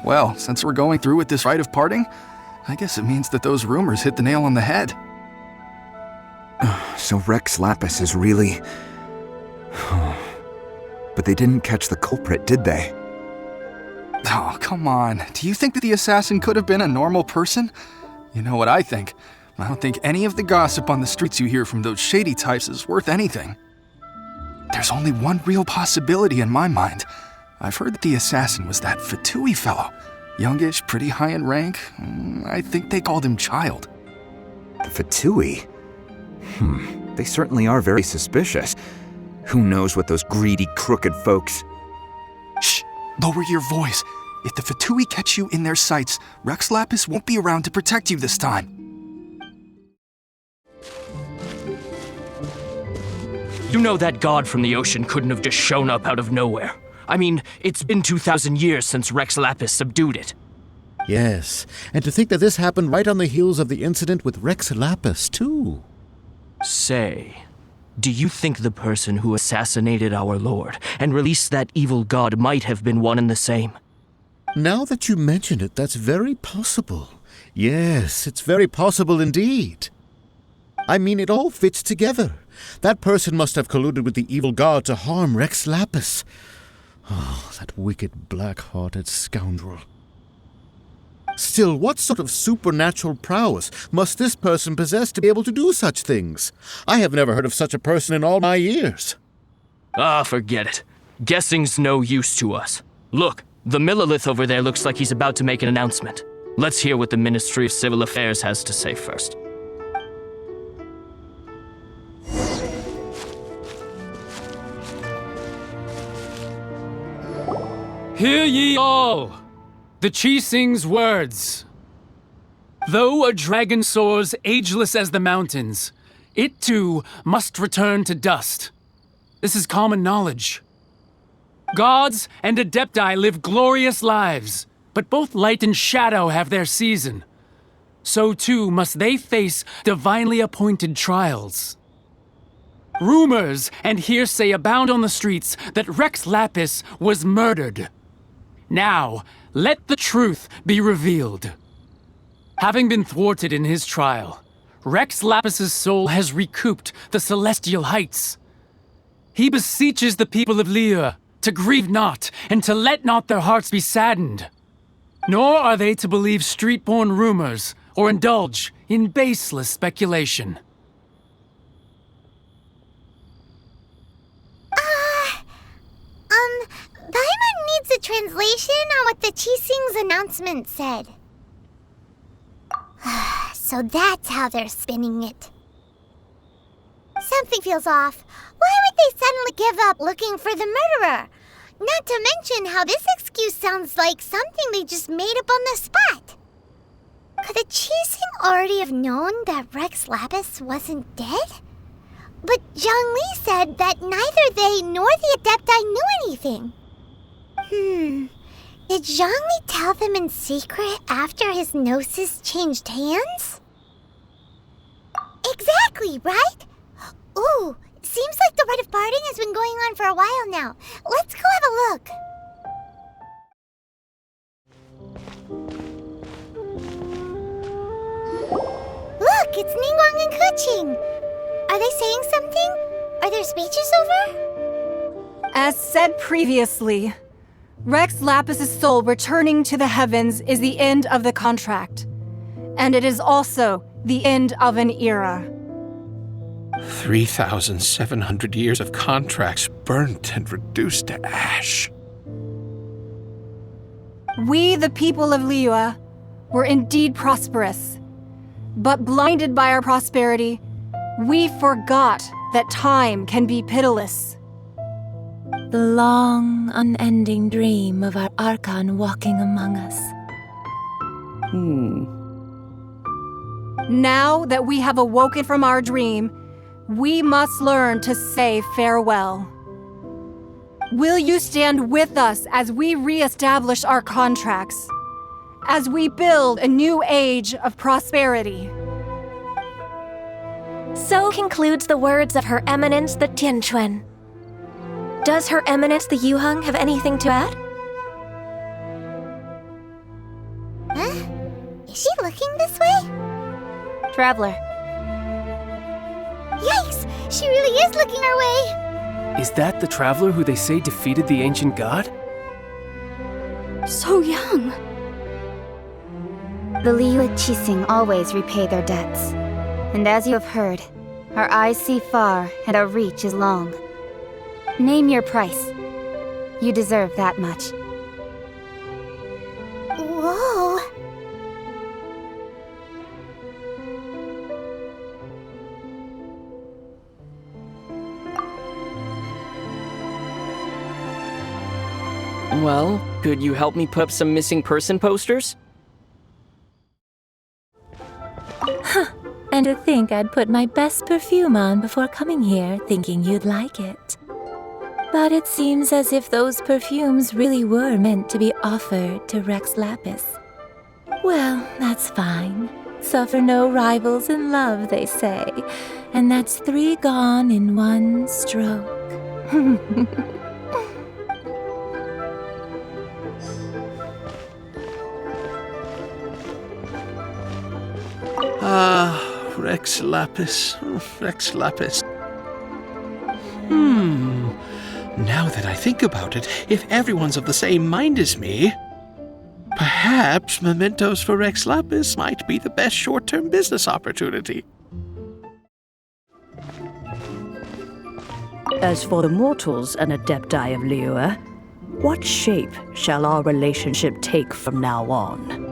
Well, since we're going through with this rite of parting, I guess it means that those rumors hit the nail on the head. So Rex Lapis is really... But they didn't catch the culprit, did they? Oh, come on. Do you think that the assassin could have been a normal person? You know what I think. I don't think any of the gossip on the streets you hear from those shady types is worth anything. There's only one real possibility in my mind. I've heard that the assassin was that Fatui fellow. Youngish, pretty high in rank. I think they called him Childe. The Fatui? They certainly are very suspicious. Who knows what those greedy, crooked folks... Shh! Lower your voice. If the Fatui catch you in their sights, Rex Lapis won't be around to protect you this time. You know that god from the ocean couldn't have just shown up out of nowhere. I mean, it's been 2,000 years since Rex Lapis subdued it. Yes, and to think that this happened right on the heels of the incident with Rex Lapis, too. Say, do you think the person who assassinated our lord and released that evil god might have been one and the same? Now that you mention it, that's very possible. Yes, it's very possible indeed. I mean, it all fits together. That person must have colluded with the evil god to harm Rex Lapis. Oh, that wicked, black-hearted scoundrel. Still, what sort of supernatural prowess must this person possess to be able to do such things? I have never heard of such a person in all my years. Ah, forget it. Guessing's no use to us. Look, the Millilith over there looks like he's about to make an announcement. Let's hear what the Ministry of Civil Affairs has to say first. Hear ye all! The Chi sings words. Though a dragon soars ageless as the mountains, it too must return to dust. This is common knowledge. Gods and Adepti live glorious lives, but both light and shadow have their season. So too must they face divinely appointed trials. Rumors and hearsay abound on the streets that Rex Lapis was murdered. Now, let the truth be revealed. Having been thwarted in his trial, Rex Lapis's soul has recouped the celestial heights. He beseeches the people of Liyue to grieve not and to let not their hearts be saddened. Nor are they to believe street-born rumors or indulge in baseless speculation. Paimon needs a translation on what the Chi-Sing's announcement said. So that's how they're spinning it. Something feels off. Why would they suddenly give up looking for the murderer? Not to mention how this excuse sounds like something they just made up on the spot. Could the Chi-Sing already have known that Rex Lapis wasn't dead? But Zhongli said that neither they nor the Adepti knew anything. Did Zhongli tell them in secret after his gnosis changed hands? Exactly, right? Ooh, seems like the rite of parting has been going on for a while now. Let's go have a look. Look, it's Ningguang and Keqing. Are they saying something? Are their speeches over? As said previously, Rex Lapis's soul returning to the heavens is the end of the contract. And it is also the end of an era. 3,700 years of contracts burnt and reduced to ash. We, the people of Liyue, were indeed prosperous. But blinded by our prosperity, we forgot that time can be pitiless. The long, unending dream of our Archon walking among us. Now that we have awoken from our dream, we must learn to say farewell. Will you stand with us as we re-establish our contracts? As we build a new age of prosperity? So concludes the words of Her Eminence the Tianquan. Does Her Eminence the Ughh have anything to add? traveler. Yikes! She really is looking our way! Is that the traveler who they say defeated the ancient god? So young. The Liyue Qixing always repay their debts. And as you have heard, our eyes see far and our reach is long. Name your price. You deserve that much. Whoa! Well, could you help me put up some missing person posters? And to think I'd put my best perfume on before coming here, thinking you'd like it. But it seems as if those perfumes really were meant to be offered to Rex Lapis. Well, that's fine. Suffer no rivals in love, they say. And that's 3 gone in 1 stroke. Rex Lapis. Rex Lapis. Now that I think about it, if everyone's of the same mind as me, perhaps mementos for Rex Lapis might be the best short-term business opportunity. As for the mortals and adepti of Liyue, what shape shall our relationship take from now on?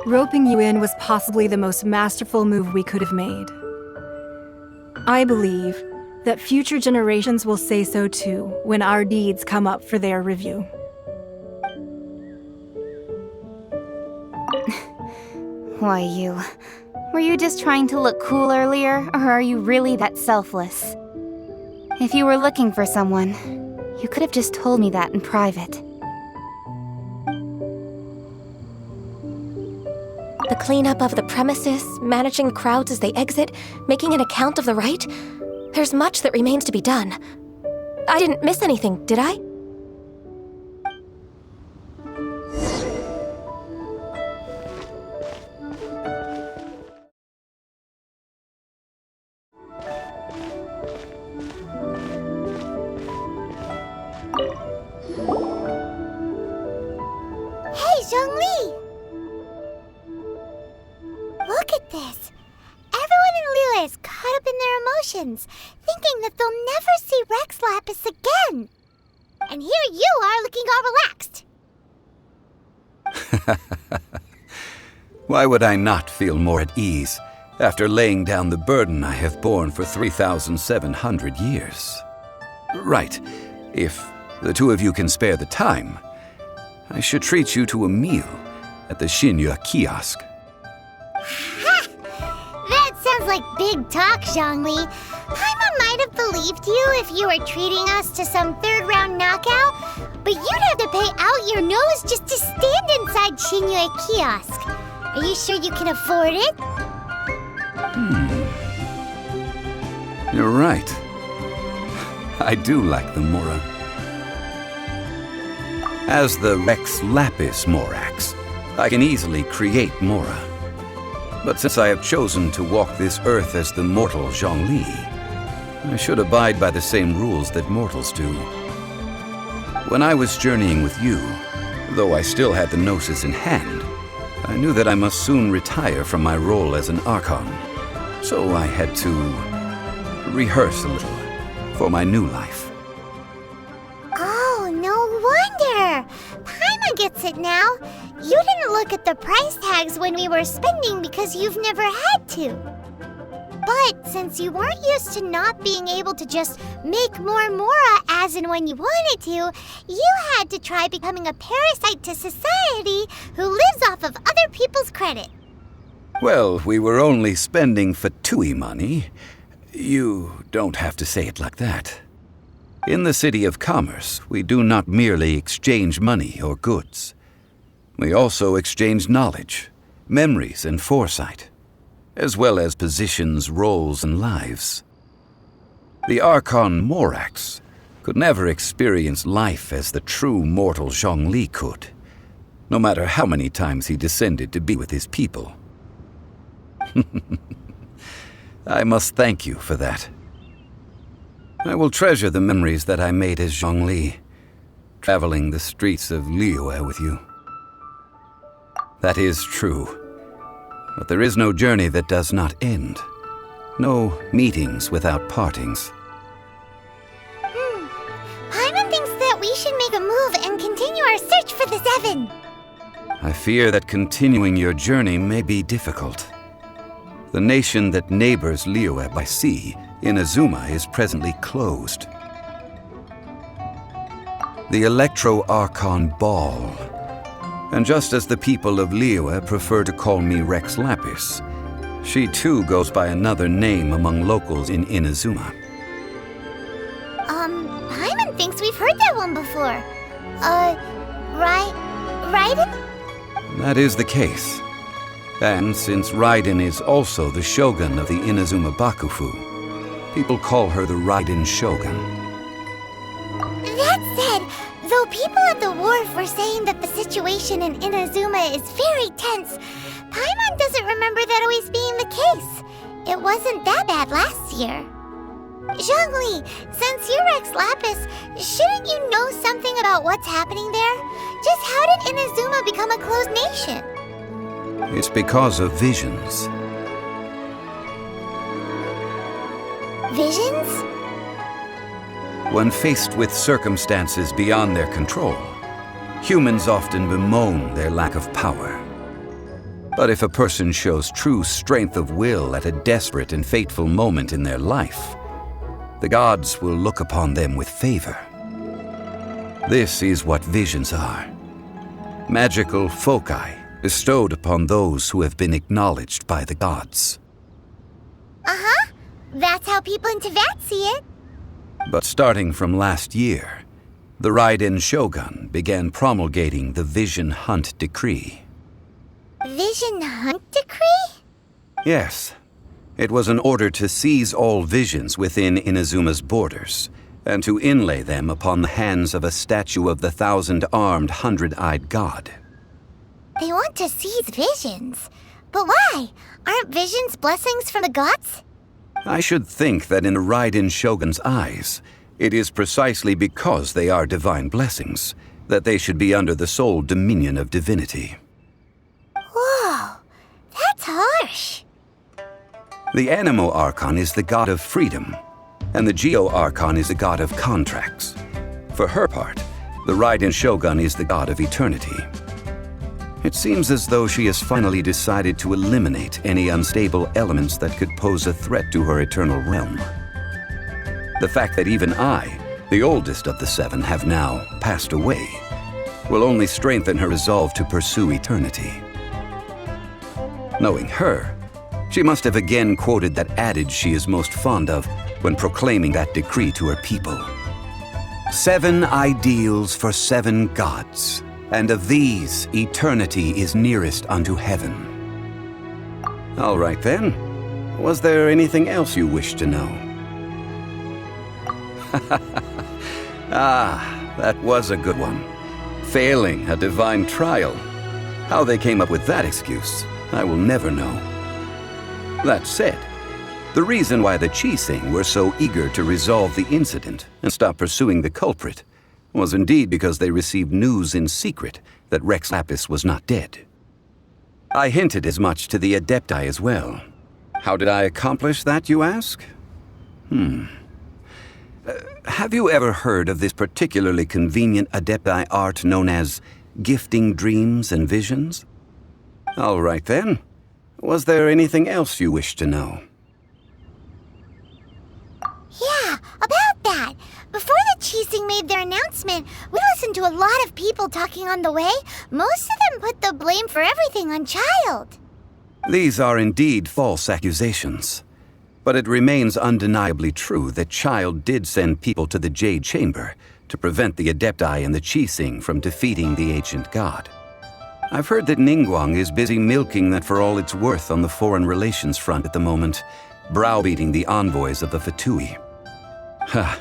Roping you in was possibly the most masterful move we could have made. I believe that future generations will say so too when our deeds come up for their review. Why, you? Were you just trying to look cool earlier, or are you really that selfless? If you were looking for someone, you could have just told me that in private. The cleanup of the premises, managing crowds as they exit, making an account of the rite. There's much that remains to be done. I didn't miss anything, did I? Hey, Zhongli! Look at this! Everyone in Liyue is caught up in their emotions, thinking that they'll never see Rex Lapis again. And here you are looking all relaxed. Why would I not feel more at ease after laying down the burden I have borne for 3,700 years? Right, if the 2 of you can spare the time, I should treat you to a meal at the Shinya kiosk. That sounds like big talk, Zhongli. Paimon might have believed you if you were treating us to some 3rd-round knockout, but you'd have to pay out your nose just to stand inside Shinya kiosk. Are you sure you can afford it? You're right. I do like the Mora. As the Rex Lapis Morax, I can easily create Mora. But since I have chosen to walk this earth as the mortal Zhongli, I should abide by the same rules that mortals do. When I was journeying with you, though I still had the Gnosis in hand, I knew that I must soon retire from my role as an Archon. So I had to rehearse a little for my new life. Oh, no wonder! Paimon gets it now. You didn't look at the price tags when we were spending because you've never had to. But since you weren't used to not being able to just make more Mora as and when you wanted to, you had to try becoming a parasite to society who lives off of other people's credit. Well, we were only spending Fatui money. You don't have to say it like that. In the City of Commerce, we do not merely exchange money or goods. We also exchange knowledge, memories, and foresight, as well as positions, roles, and lives. The Archon Morax could never experience life as the true mortal Zhongli could. no matter how many times he descended to be with his people. I must thank you for that. I will treasure the memories that I made as Zhongli, traveling the streets of Liyue with you. That is true. But there is no journey that does not end. No meetings without partings. Paimon thinks that we should make a move and continue our search for the Seven. I fear that continuing your journey may be difficult. The nation that neighbors Liyue by sea, Inazuma, is presently closed. The Electro-Archon Ball. And just as the people of Liyue prefer to call me Rex Lapis, she too goes by another name among locals in Inazuma. Paimon thinks we've heard that one before. Raiden? That is the case. And since Raiden is also the shogun of the Inazuma Bakufu, people call her the Raiden Shogun. That said, though people at the wharf were saying that the situation in Inazuma is very tense, Paimon doesn't remember that always being the case. It wasn't that bad last year. Zhongli, since you're Rex Lapis, shouldn't you know something about what's happening there? Just how did Inazuma become a closed nation? It's because of visions. Visions? When faced with circumstances beyond their control, humans often bemoan their lack of power. But if a person shows true strength of will at a desperate and fateful moment in their life, the gods will look upon them with favor. This is what visions are. Magical foci bestowed upon those who have been acknowledged by the gods. Uh-huh. That's how people in Teyvat see it. But starting from last year, the Raiden Shogun began promulgating the Vision Hunt Decree. Vision Hunt Decree? Yes. It was an order to seize all visions within Inazuma's borders, and to inlay them upon the hands of a statue of the 1,000-armed, 100-eyed god. They want to seize visions. But why? Aren't visions blessings from the gods? I should think that in a Raiden Shogun's eyes, it is precisely because they are divine blessings that they should be under the sole dominion of divinity. Whoa, that's harsh. The Animo Archon is the god of freedom, and the Geo Archon is the god of contracts. For her part, the Raiden Shogun is the god of eternity. It seems as though she has finally decided to eliminate any unstable elements that could pose a threat to her eternal realm. The fact that even I, the oldest of the seven, have now passed away, will only strengthen her resolve to pursue eternity. Knowing her, she must have again quoted that adage she is most fond of when proclaiming that decree to her people. 7 ideals for 7 gods, and of these, eternity is nearest unto heaven. All right then. Was there anything else you wish to know? Ah, that was a good one. Failing a divine trial. How they came up with that excuse, I will never know. That said, the reason why the Qixing were so eager to resolve the incident and stop pursuing the culprit was indeed because they received news in secret that Rex Lapis was not dead. I hinted as much to the Adepti as well. How did I accomplish that, you ask? Have you ever heard of this particularly convenient Adepti art known as gifting dreams and visions? All right then. Was there anything else you wish to know? Yeah, about that. Before the Qixing made their announcement, we listened to a lot of people talking on the way. Most of them put the blame for everything on Childe. These are indeed false accusations. But it remains undeniably true that Childe did send people to the Jade Chamber to prevent the Adepti and the Qixing from defeating the ancient god. I've heard that Ningguang is busy milking that for all it's worth on the foreign relations front at the moment, browbeating the envoys of the Fatui. Ha!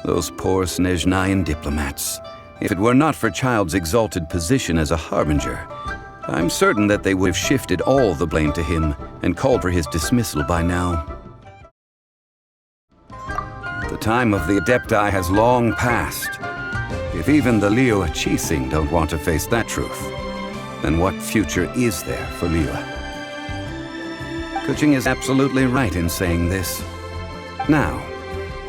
Those poor Snezhnayan diplomats. If it were not for Childe's exalted position as a harbinger, I'm certain that they would have shifted all the blame to him and called for his dismissal by now. The time of the Adepti has long passed. If even the Liyue Qixing don't want to face that truth, then what future is there for Liyue? Keqing is absolutely right in saying this. Now,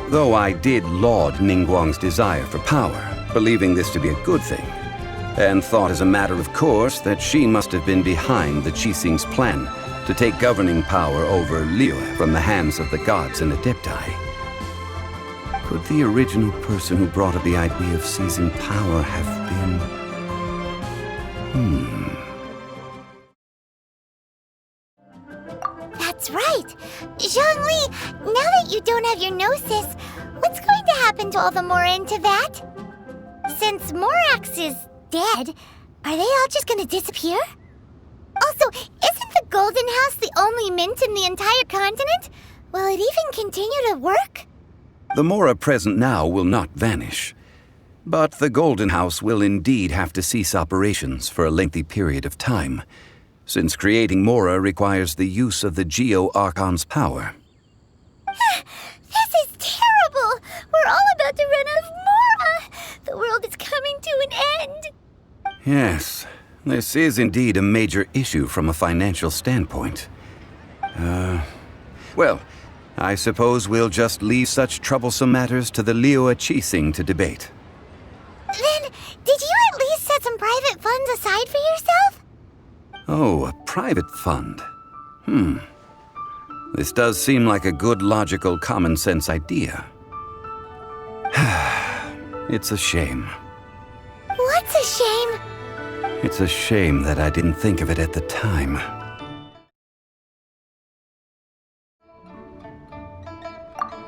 though I did laud Ningguang's desire for power, believing this to be a good thing, and thought as a matter of course that she must have been behind the Qixing's plan to take governing power over Liyue from the hands of the gods and Adepti. Could the original person who brought up the idea of seizing power have been... That's right! Zhongli, now that you don't have your gnosis, what's going to happen to all the Mora in Teyvat? Since Morax is dead, are they all just gonna disappear? Also, isn't the Golden House the only mint in the entire continent? Will it even continue to work? The Mora present now will not vanish. But the Golden House will indeed have to cease operations for a lengthy period of time, since creating Mora requires the use of the Geo-Archon's power. This is terrible! We're all about to run out of Mora! The world is coming to an end! Yes, this is indeed a major issue from a financial standpoint. Well, I suppose we'll just leave such troublesome matters to the Liyue Qixing to debate. Then, did you at least set some private funds aside for yourself? Oh, a private fund. This does seem like a good, logical, common-sense idea. It's a shame. What's a shame? It's a shame that I didn't think of it at the time.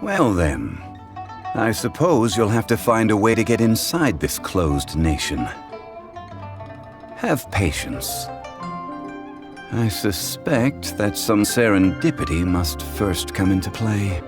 Well then, I suppose you'll have to find a way to get inside this closed nation. Have patience. I suspect that some serendipity must first come into play.